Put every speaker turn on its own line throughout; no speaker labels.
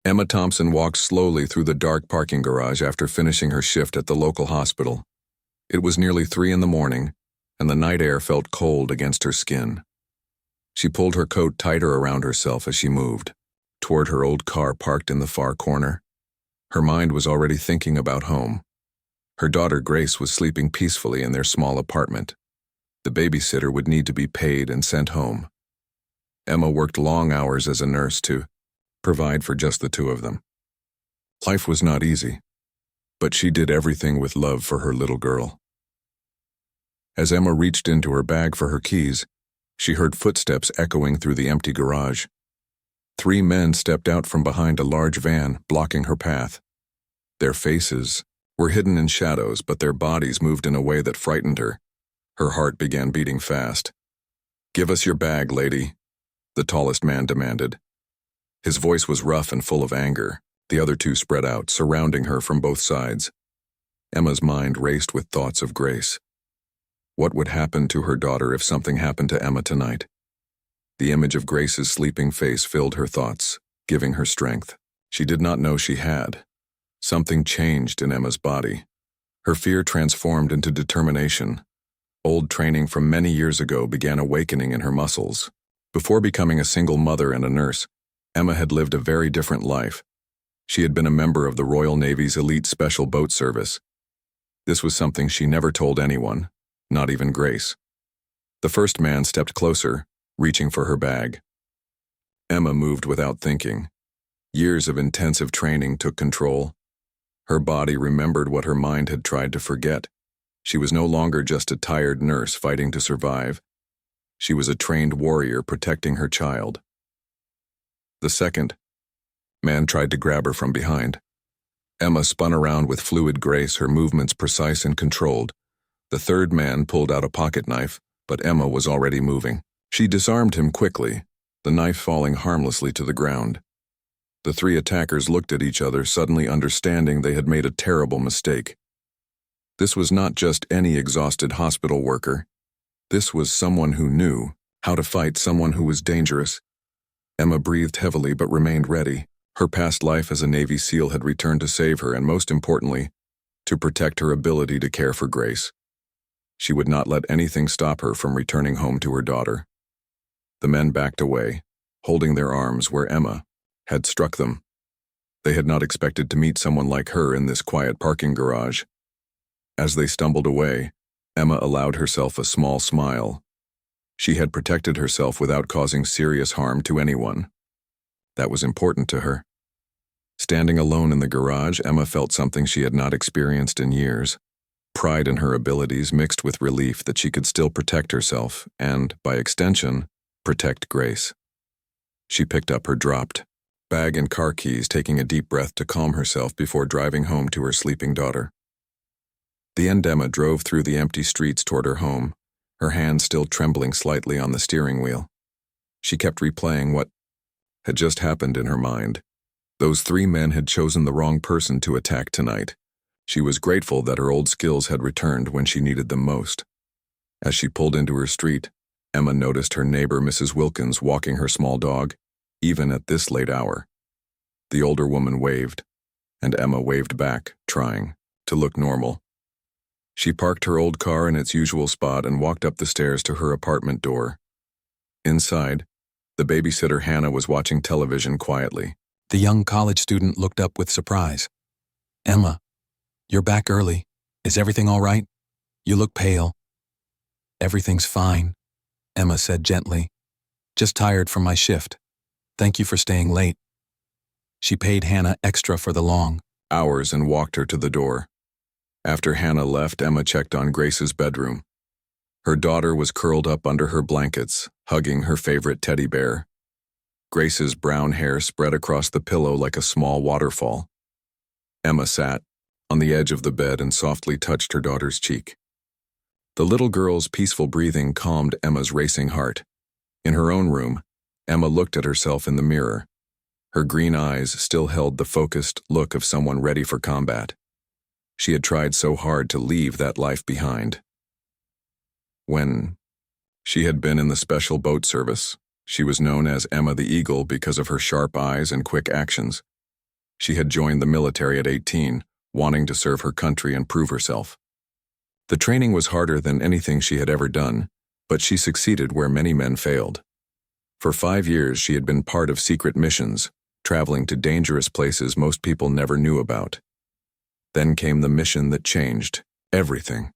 Emma Thompson walked slowly through the dark parking garage after finishing her shift at the local hospital. It was nearly 3 in the morning, and the night air felt cold against her skin. She pulled her coat tighter around herself as she moved toward her old car parked in the far corner. Her mind was already thinking about home. Her daughter Grace was sleeping peacefully in their small apartment. The babysitter would need to be paid and sent home. Emma worked long hours as a nurse to provide for just the two of them. Life was not easy, but she did everything with love for her little girl. As Emma reached into her bag for her keys, she heard footsteps echoing through the empty garage. 3 men stepped out from behind a large van, blocking her path. Their faces were hidden in shadows, but their bodies moved in a way that frightened her. Her heart began beating fast. "Give us your bag, lady," the tallest man demanded. His voice was rough and full of anger. The other 2 spread out, surrounding her from both sides. Emma's mind raced with thoughts of Grace. What would happen to her daughter if something happened to Emma tonight? The image of Grace's sleeping face filled her thoughts, giving her strength. She did not know she had. Something changed in Emma's body. Her fear transformed into determination. Old training from many years ago began awakening in her muscles. Before becoming a single mother and a nurse, Emma had lived a very different life. She had been a member of the Royal Navy's elite special boat service. This was something she never told anyone, not even Grace. The first man stepped closer, reaching for her bag. Emma moved without thinking. Years of intensive training took control. Her body remembered what her mind had tried to forget. She was no longer just a tired nurse fighting to survive. She was a trained warrior protecting her child. The second man tried to grab her from behind. Emma spun around with fluid grace, her movements precise and controlled. The third man pulled out a pocket knife, but Emma was already moving. She disarmed him quickly, the knife falling harmlessly to the ground. The 3 attackers looked at each other, suddenly understanding they had made a terrible mistake. This was not just any exhausted hospital worker. This was someone who knew how to fight, someone who was dangerous. Emma breathed heavily but remained ready. Her past life as a Navy SEAL had returned to save her and, most importantly, to protect her ability to care for Grace. She would not let anything stop her from returning home to her daughter. The men backed away, holding their arms where Emma had struck them. They had not expected to meet someone like her in this quiet parking garage. As they stumbled away, Emma allowed herself a small smile. She had protected herself without causing serious harm to anyone. That was important to her. Standing alone in the garage, Emma felt something she had not experienced in years. Pride in her abilities mixed with relief that she could still protect herself and, by extension, protect Grace. She picked up her dropped bag and car keys, taking a deep breath to calm herself before driving home to her sleeping daughter. The end Emma drove through the empty streets toward her home, her hand still trembling slightly on the steering wheel. She kept replaying what had just happened in her mind. Those 3 men had chosen the wrong person to attack tonight. She was grateful that her old skills had returned when she needed them most. As she pulled into her street, Emma noticed her neighbor Mrs. Wilkins walking her small dog, even at this late hour. The older woman waved, and Emma waved back, trying to look normal. She parked her old car in its usual spot and walked up the stairs to her apartment door. Inside, the babysitter Hannah was watching television quietly.
The young college student looked up with surprise. "Emma, you're back early. Is everything all right? You look pale." "Everything's fine," Emma said gently. "Just tired from my shift. Thank you for staying late." She paid Hannah extra for the long
hours and walked her to the door. After Hannah left, Emma checked on Grace's bedroom. Her daughter was curled up under her blankets, hugging her favorite teddy bear. Grace's brown hair spread across the pillow like a small waterfall. Emma sat on the edge of the bed and softly touched her daughter's cheek. The little girl's peaceful breathing calmed Emma's racing heart. In her own room, Emma looked at herself in the mirror. Her green eyes still held the focused look of someone ready for combat. She had tried so hard to leave that life behind. When she had been in the special boat service, she was known as Emma the Eagle because of her sharp eyes and quick actions. She had joined the military at 18, wanting to serve her country and prove herself. The training was harder than anything she had ever done, but she succeeded where many men failed. For 5 years, she had been part of secret missions, traveling to dangerous places most people never knew about. Then came the mission that changed everything.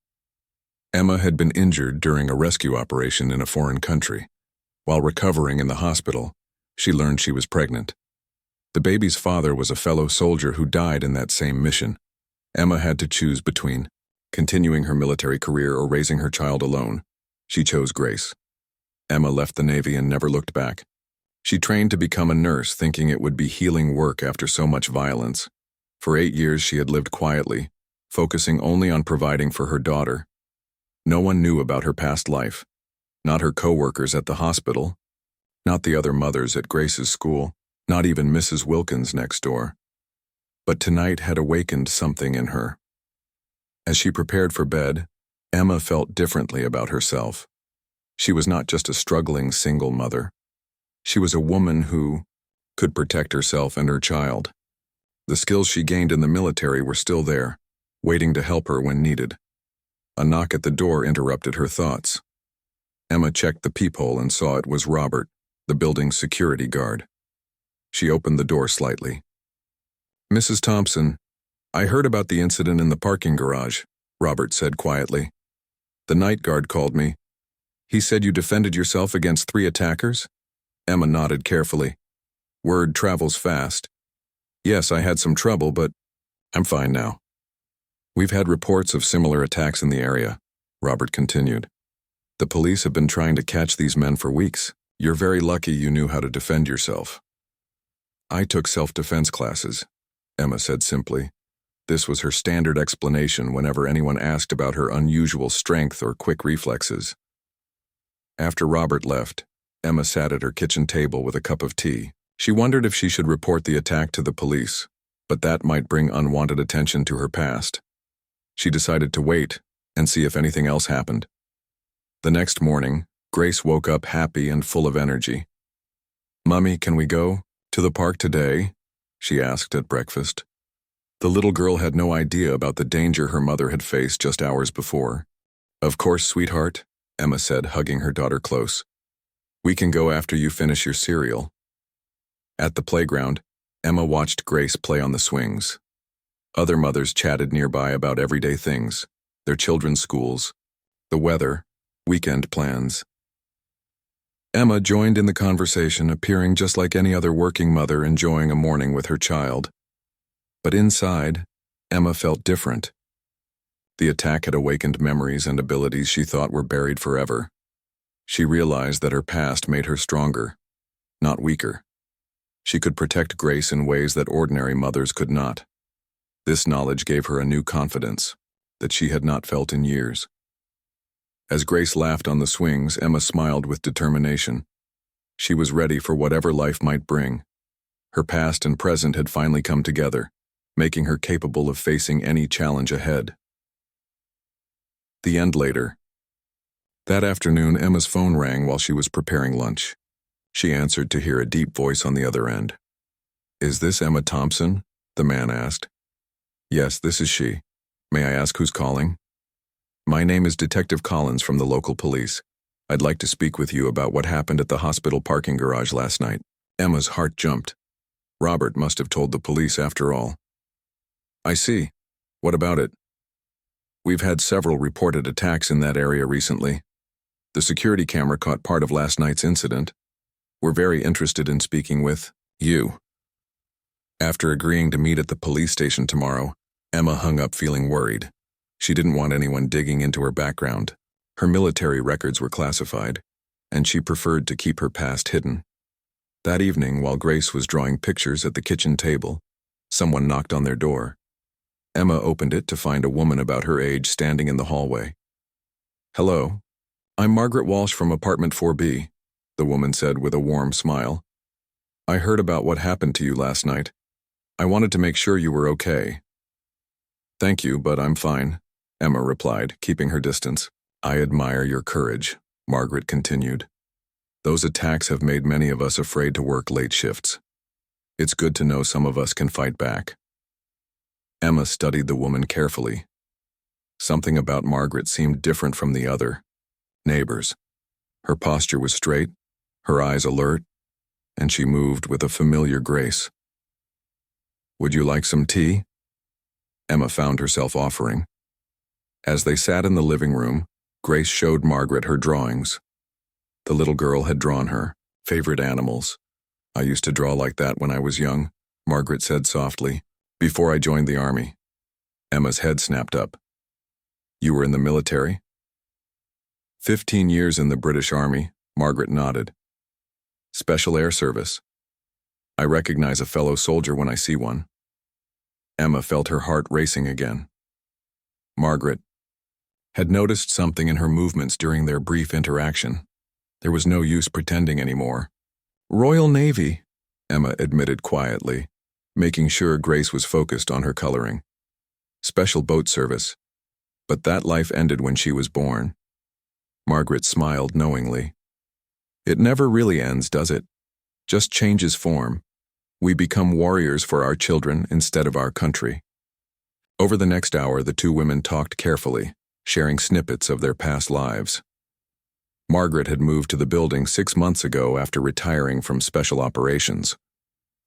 Emma had been injured during a rescue operation in a foreign country. While recovering in the hospital, she learned she was pregnant. The baby's father was a fellow soldier who died in that same mission. Emma had to choose between continuing her military career or raising her child alone. She chose Grace. Emma left the Navy and never looked back. She trained to become a nurse, thinking it would be healing work after so much violence. For 8 years, she had lived quietly, focusing only on providing for her daughter. No one knew about her past life. Not her co-workers at the hospital, not the other mothers at Grace's school, not even Mrs. Wilkins next door. But tonight had awakened something in her. As she prepared for bed, Emma felt differently about herself. She was not just a struggling single mother. She was a woman who could protect herself and her child. The skills she gained in the military were still there, waiting to help her when needed. A knock at the door interrupted her thoughts. Emma checked the peephole and saw it was Robert, the building's security guard. She opened the door slightly. "Mrs. Thompson, I heard about the incident in the parking garage," Robert said quietly. "The night guard called me. He said you defended yourself against 3 attackers?" Emma nodded carefully. "Word travels fast. Yes, I had some trouble, but I'm fine now." "We've had reports of similar attacks in the area," Robert continued. "The police have been trying to catch these men for weeks. You're very lucky you knew how to defend yourself." "I took self-defense classes," Emma said simply. This was her standard explanation whenever anyone asked about her unusual strength or quick reflexes. After Robert left, Emma sat at her kitchen table with a cup of tea. She wondered if she should report the attack to the police, but that might bring unwanted attention to her past. She decided to wait and see if anything else happened. The next morning, Grace woke up happy and full of energy. "Mummy, can we go to the park today?" she asked at breakfast. The little girl had no idea about the danger her mother had faced just hours before. "Of course, sweetheart," Emma said, hugging her daughter close. "We can go after you finish your cereal." At the playground, Emma watched Grace play on the swings. Other mothers chatted nearby about everyday things, their children's schools, the weather, weekend plans. Emma joined in the conversation, appearing just like any other working mother enjoying a morning with her child. But inside, Emma felt different. The attack had awakened memories and abilities she thought were buried forever. She realized that her past made her stronger, not weaker. She could protect Grace in ways that ordinary mothers could not. This knowledge gave her a new confidence that she had not felt in years. As Grace laughed on the swings, Emma smiled with determination. She was ready for whatever life might bring. Her past and present had finally come together, making her capable of facing any challenge ahead. The end later. That afternoon, Emma's phone rang while she was preparing lunch. She answered to hear a deep voice on the other end. "Is this Emma Thompson?" the man asked. "Yes, this is she. May I ask who's calling?" "My name is Detective Collins from the local police. I'd like to speak with you about what happened at the hospital parking garage last night." Emma's heart jumped. Robert must have told the police after all. "I see. What about it?" "We've had several reported attacks in that area recently. The security camera caught part of last night's incident. We're very interested in speaking with you." After agreeing to meet at the police station tomorrow, Emma hung up feeling worried. She didn't want anyone digging into her background. Her military records were classified, and she preferred to keep her past hidden. That evening, while Grace was drawing pictures at the kitchen table, someone knocked on their door. Emma opened it to find a woman about her age standing in the hallway. "Hello. I'm Margaret Walsh from apartment 4B, the woman said with a warm smile. "I heard about what happened to you last night. I wanted to make sure you were okay." "Thank you, but I'm fine," Emma replied, keeping her distance. "I admire your courage," Margaret continued. "Those attacks have made many of us afraid to work late shifts. It's good to know some of us can fight back. Emma studied the woman carefully. Something about Margaret seemed different from the other neighbors. Her posture was straight, her eyes alert, and she moved with a familiar grace. "Would you like some tea?" Emma found herself offering. As they sat in the living room, Grace showed Margaret her drawings. The little girl had drawn her favorite animals. "I used to draw like that when I was young," Margaret said softly, "before I joined the army." Emma's head snapped up. "You were in the military?" 15 years in the British Army, Margaret nodded. "Special Air Service. I recognize a fellow soldier when I see one." Emma felt her heart racing again. Margaret had noticed something in her movements during their brief interaction. There was no use pretending anymore. "Royal Navy," Emma admitted quietly, making sure Grace was focused on her coloring. "Special Boat Service. But that life ended when she was born." Margaret smiled knowingly. "It never really ends, does it? Just changes form. We become warriors for our children instead of our country." Over the next hour, the two women talked carefully, sharing snippets of their past lives. Margaret had moved to the building 6 months ago after retiring from special operations.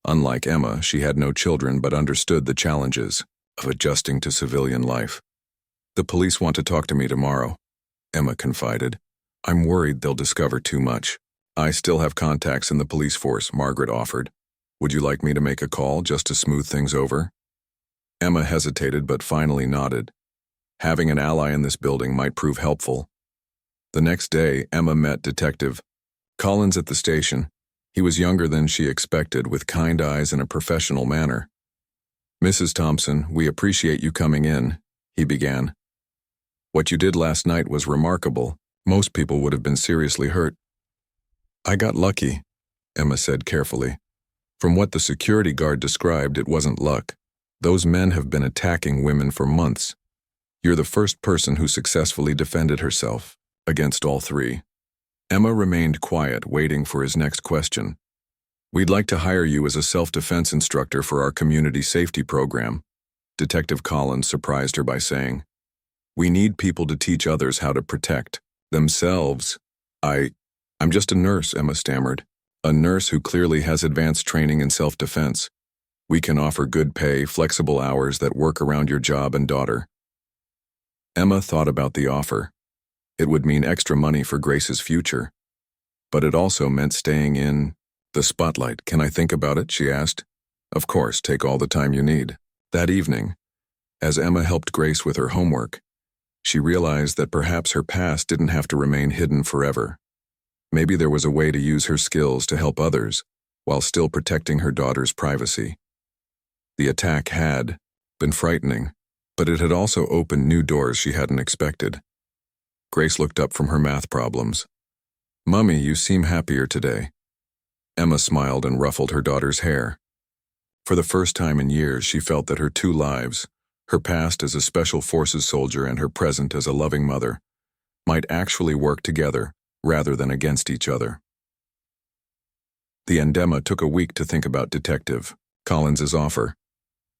Unlike Emma, she had no children but understood the challenges of adjusting to civilian life. "The police want to talk to me tomorrow," Emma confided. "I'm worried they'll discover too much." "I still have contacts in the police force," Margaret offered. "Would you like me to make a call just to smooth things over?" Emma hesitated but finally nodded. Having an ally in this building might prove helpful. The next day, Emma met Detective Collins at the station. He was younger than she expected, with kind eyes and a professional manner. "Mrs. Thompson, we appreciate you coming in," he began. "What you did last night was remarkable. Most people would have been seriously hurt." "I got lucky," Emma said carefully. "From what the security guard described, it wasn't luck. Those men have been attacking women for months. You're the first person who successfully defended herself against all three." Emma remained quiet, waiting for his next question. "We'd like to hire you as a self-defense instructor for our community safety program," Detective Collins surprised her by saying. "We need people to teach others how to protect themselves." I'm just a nurse," Emma stammered. "A nurse who clearly has advanced training in self-defense. We can offer good pay, flexible hours that work around your job and daughter." Emma thought about the offer. It would mean extra money for Grace's future. But it also meant staying in the spotlight. "Can I think about it?" she asked. "Of course, take all the time you need." That evening, as Emma helped Grace with her homework, she realized that perhaps her past didn't have to remain hidden forever. Maybe there was a way to use her skills to help others while still protecting her daughter's privacy. The attack had been frightening, but it had also opened new doors she hadn't expected. Grace looked up from her math problems. "Mummy, you seem happier today." Emma smiled and ruffled her daughter's hair. For the first time in years, she felt that her two lives, her past as a special forces soldier and her present as a loving mother, might actually work together rather than against each other. The Emma took a week to think about Detective Collins's offer.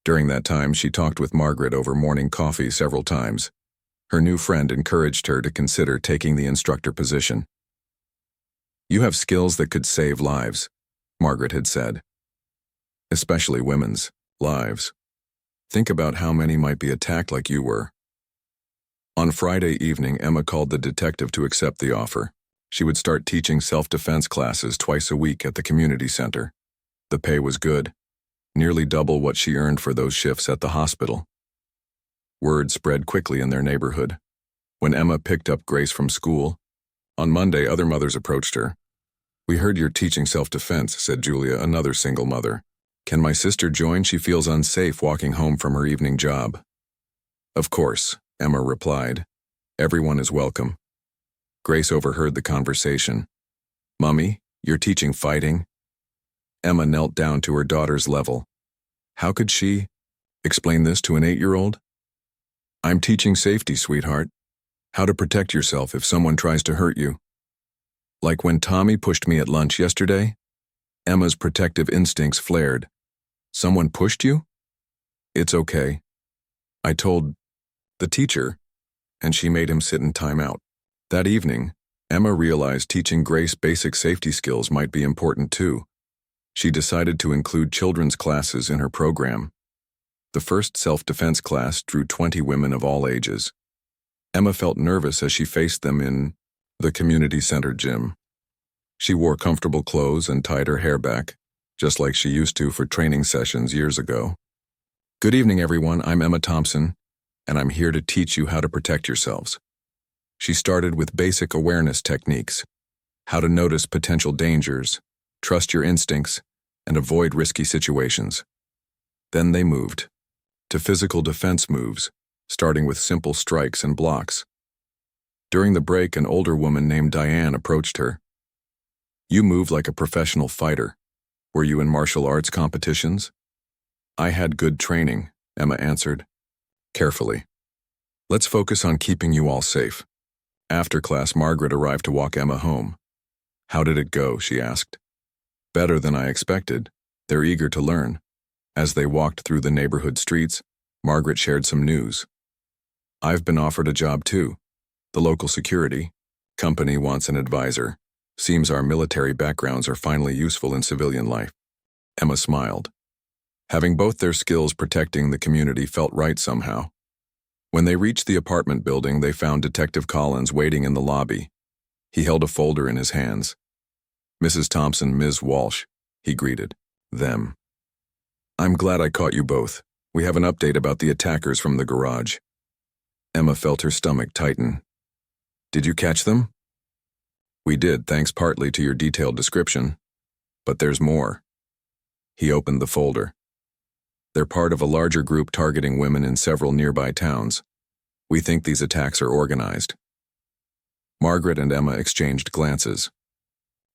During that time, she talked with Margaret over morning coffee several times. Her new friend encouraged her to consider taking the instructor position. "You have skills that could save lives," Margaret had said. "Especially women's lives. Think about how many might be attacked like you were." On Friday evening, Emma called the detective to accept the offer. She would start teaching self-defense classes twice a week at the community center. The pay was good, nearly double what she earned for those shifts at the hospital. Word spread quickly in their neighborhood. When Emma picked up Grace from school, on Monday other mothers approached her. "We heard you're teaching self-defense," said Julia, another single mother. "Can my sister join? She feels unsafe walking home from her evening job." "Of course," Emma replied. "Everyone is welcome." Grace overheard the conversation. "Mummy, you're teaching fighting?" Emma knelt down to her daughter's level. How could she explain this to an 8-year-old? "I'm teaching safety, sweetheart. How to protect yourself if someone tries to hurt you. Like when Tommy pushed me at lunch yesterday?" Emma's protective instincts flared. Someone pushed you? It's okay. I told the teacher, and she made him sit in timeout. That evening, Emma realized teaching Grace basic safety skills might be important too. She decided to include children's classes in her program. The first self-defense class drew 20 women of all ages. Emma felt nervous as she faced them in the community center gym. She wore comfortable clothes and tied her hair back, just like she used to for training sessions years ago. Good evening, everyone. I'm Emma Thompson, and I'm here to teach you how to protect yourselves. She started with basic awareness techniques, how to notice potential dangers, trust your instincts, and avoid risky situations. Then they moved to physical defense moves, starting with simple strikes and blocks. During the break, an older woman named Diane approached her. You move like a professional fighter. Were you in martial arts competitions? I had good training, Emma answered. Carefully. Let's focus on keeping you all safe. After class, Margaret arrived to walk Emma home. How did it go? She asked. Better than I expected. They're eager to learn. As they walked through the neighborhood streets, Margaret shared some news. I've been offered a job too. The local security company wants an advisor. Seems our military backgrounds are finally useful in civilian life. Emma smiled. Having both their skills protecting the community felt right somehow. When they reached the apartment building, they found Detective Collins waiting in the lobby. He held a folder in his hands. Mrs. Thompson, Ms. Walsh, he greeted them. I'm glad I caught you both. We have an update about the attackers from the garage. Emma felt her stomach tighten. Did you catch them? We did, thanks partly to your detailed description. But there's more. He opened the folder. They're part of a larger group targeting women in several nearby towns. We think these attacks are organized. Margaret and Emma exchanged glances.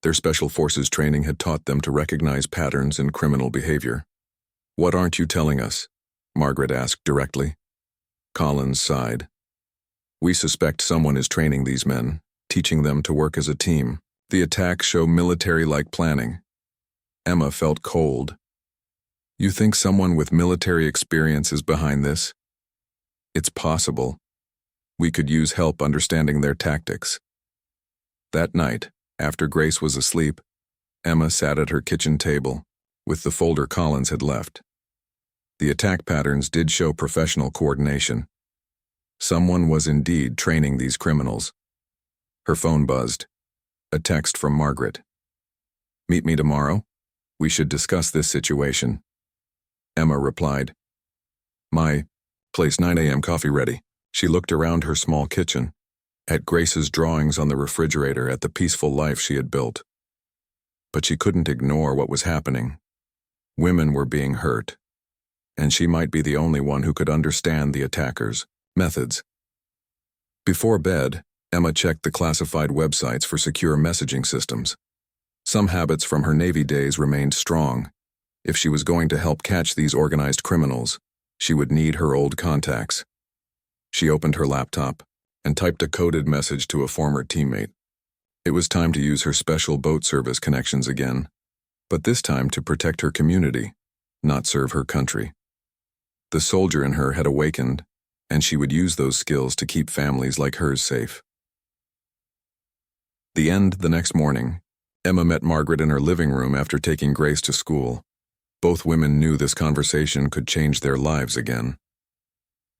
Their special forces training had taught them to recognize patterns in criminal behavior. What aren't you telling us? Margaret asked directly. Collins sighed. We suspect someone is training these men, teaching them to work as a team. The attacks show military-like planning. Emma felt cold. You think someone with military experience is behind this? It's possible. We could use help understanding their tactics. That night, after Grace was asleep, Emma sat at her kitchen table, with the folder Collins had left. The attack patterns did show professional coordination. Someone was indeed training these criminals. Her phone buzzed. A text from Margaret. Meet me tomorrow. We should discuss this situation. Emma replied. My place 9 a.m. coffee ready. She looked around her small kitchen, at Grace's drawings on the refrigerator, at the peaceful life she had built. But she couldn't ignore what was happening. Women were being hurt, and she might be the only one who could understand the attackers' methods. Before bed, Emma checked the classified websites for secure messaging systems. Some habits from her Navy days remained strong. If she was going to help catch these organized criminals, she would need her old contacts. She opened her laptop and typed a coded message to a former teammate. It was time to use her special boat service connections again, but this time to protect her community, not serve her country. The soldier in her had awakened, and she would use those skills to keep families like hers safe. The next morning, Emma met Margaret in her living room after taking Grace to school. Both women knew this conversation could change their lives again.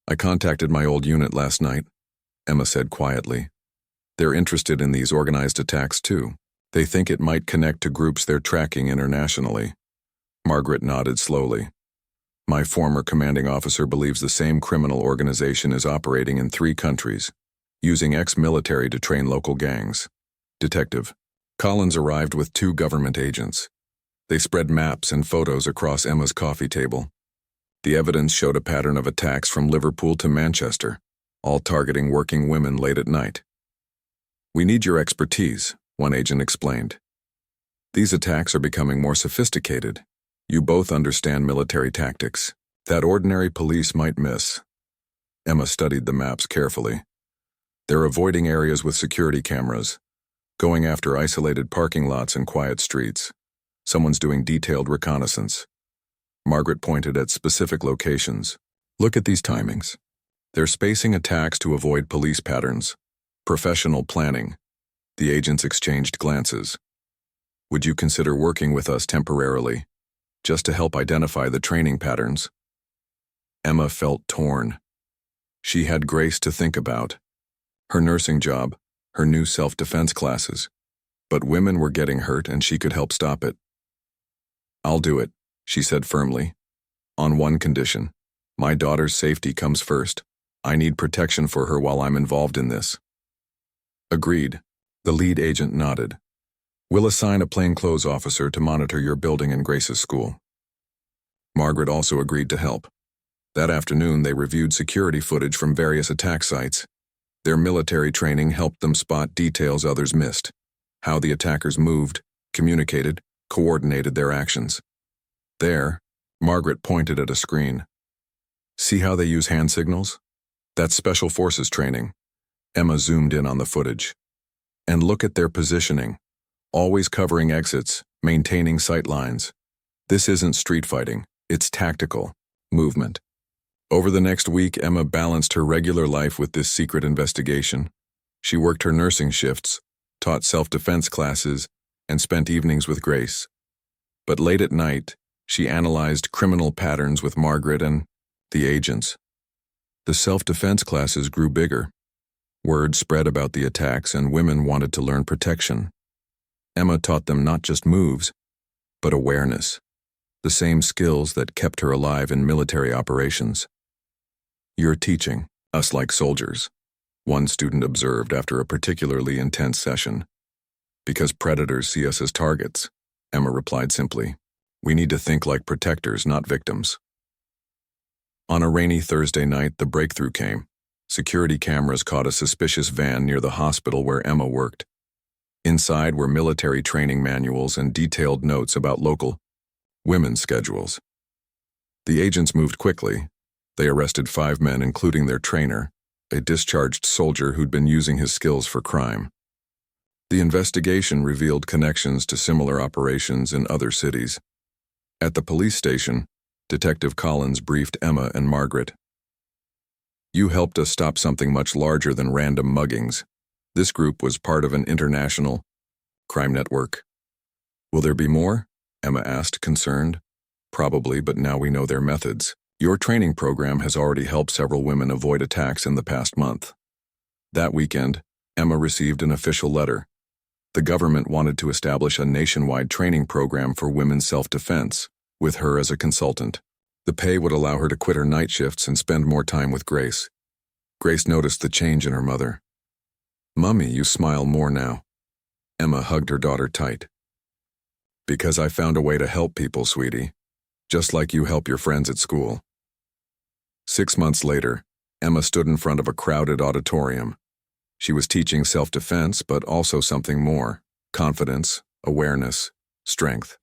I contacted my old unit last night, Emma said quietly. They're interested in these organized attacks too. They think it might connect to groups they're tracking internationally. Margaret nodded slowly. My former commanding officer believes the same criminal organization is operating in 3 countries, using ex-military to train local gangs. Detective Collins arrived with 2 government agents. They spread maps and photos across Emma's coffee table. The evidence showed a pattern of attacks from Liverpool to Manchester, all targeting working women late at night. We need your expertise, one agent explained. These attacks are becoming more sophisticated. You both understand military tactics that ordinary police might miss. Emma studied the maps carefully. They're avoiding areas with security cameras, going after isolated parking lots and quiet streets. Someone's doing detailed reconnaissance. Margaret pointed at specific locations. Look at these timings. They're spacing attacks to avoid police patterns. Professional planning. The agents exchanged glances. Would you consider working with us temporarily, just to help identify the training patterns? Emma felt torn. She had Grace to think about. Her nursing job, her new self-defense classes. But women were getting hurt and she could help stop it. I'll do it, she said firmly. On one condition. My daughter's safety comes first. I need protection for her while I'm involved in this. Agreed. The lead agent nodded. We'll assign a plainclothes officer to monitor your building and Grace's school. Margaret also agreed to help. That afternoon, they reviewed security footage from various attack sites. Their military training helped them spot details others missed. How the attackers moved, communicated, coordinated their actions. There, Margaret pointed at a screen. See how they use hand signals? That's Special Forces training. Emma zoomed in on the footage. And look at their positioning. Always covering exits, maintaining sight lines. This isn't street fighting, it's tactical, movement. Over the next week, Emma balanced her regular life with this secret investigation. She worked her nursing shifts, taught self-defense classes, and spent evenings with Grace. But late at night, she analyzed criminal patterns with Margaret and the agents. The self-defense classes grew bigger. Word spread about the attacks and women wanted to learn protection. Emma taught them not just moves, but awareness, the same skills that kept her alive in military operations. You're teaching us like soldiers, one student observed after a particularly intense session. Because predators see us as targets, Emma replied simply. We need to think like protectors, not victims. On a rainy Thursday night, the breakthrough came. Security cameras caught a suspicious van near the hospital where Emma worked. Inside were military training manuals and detailed notes about local women's schedules. The agents moved quickly. They arrested 5 men, including their trainer, a discharged soldier who'd been using his skills for crime. The investigation revealed connections to similar operations in other cities. At the police station, Detective Collins briefed Emma and Margaret. You helped us stop something much larger than random muggings. This group was part of an international crime network. Will there be more? Emma asked, concerned. Probably, but now we know their methods. Your training program has already helped several women avoid attacks in the past month. That weekend, Emma received an official letter. The government wanted to establish a nationwide training program for women's self-defense, with her as a consultant. The pay would allow her to quit her night shifts and spend more time with Grace. Grace noticed the change in her mother. Mummy, you smile more now. Emma hugged her daughter tight. Because I found a way to help people, sweetie. Just like you help your friends at school. 6 months later, Emma stood in front of a crowded auditorium. She was teaching self-defense, but also something more: confidence, awareness, strength.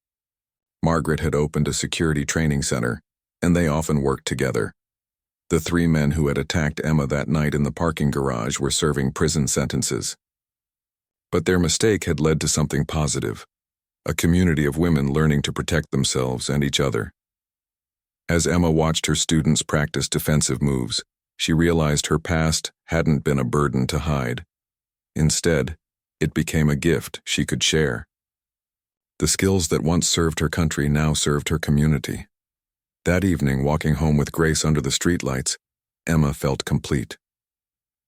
Margaret had opened a security training center, and they often worked together. The 3 men who had attacked Emma that night in the parking garage were serving prison sentences. But their mistake had led to something positive: a community of women learning to protect themselves and each other. As Emma watched her students practice defensive moves, she realized her past hadn't been a burden to hide. Instead, it became a gift she could share. The skills that once served her country now served her community. That evening, walking home with Grace under the streetlights, Emma felt complete.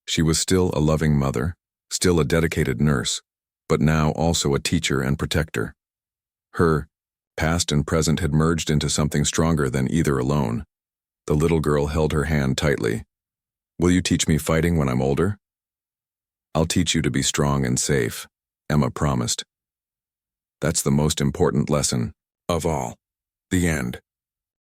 She was still a loving mother, still a dedicated nurse, but now also a teacher and protector. Her past and present had merged into something stronger than either alone. The little girl held her hand tightly. Will you teach me fighting when I'm older? I'll teach you to be strong and safe, Emma promised. That's the most important lesson of all. The end.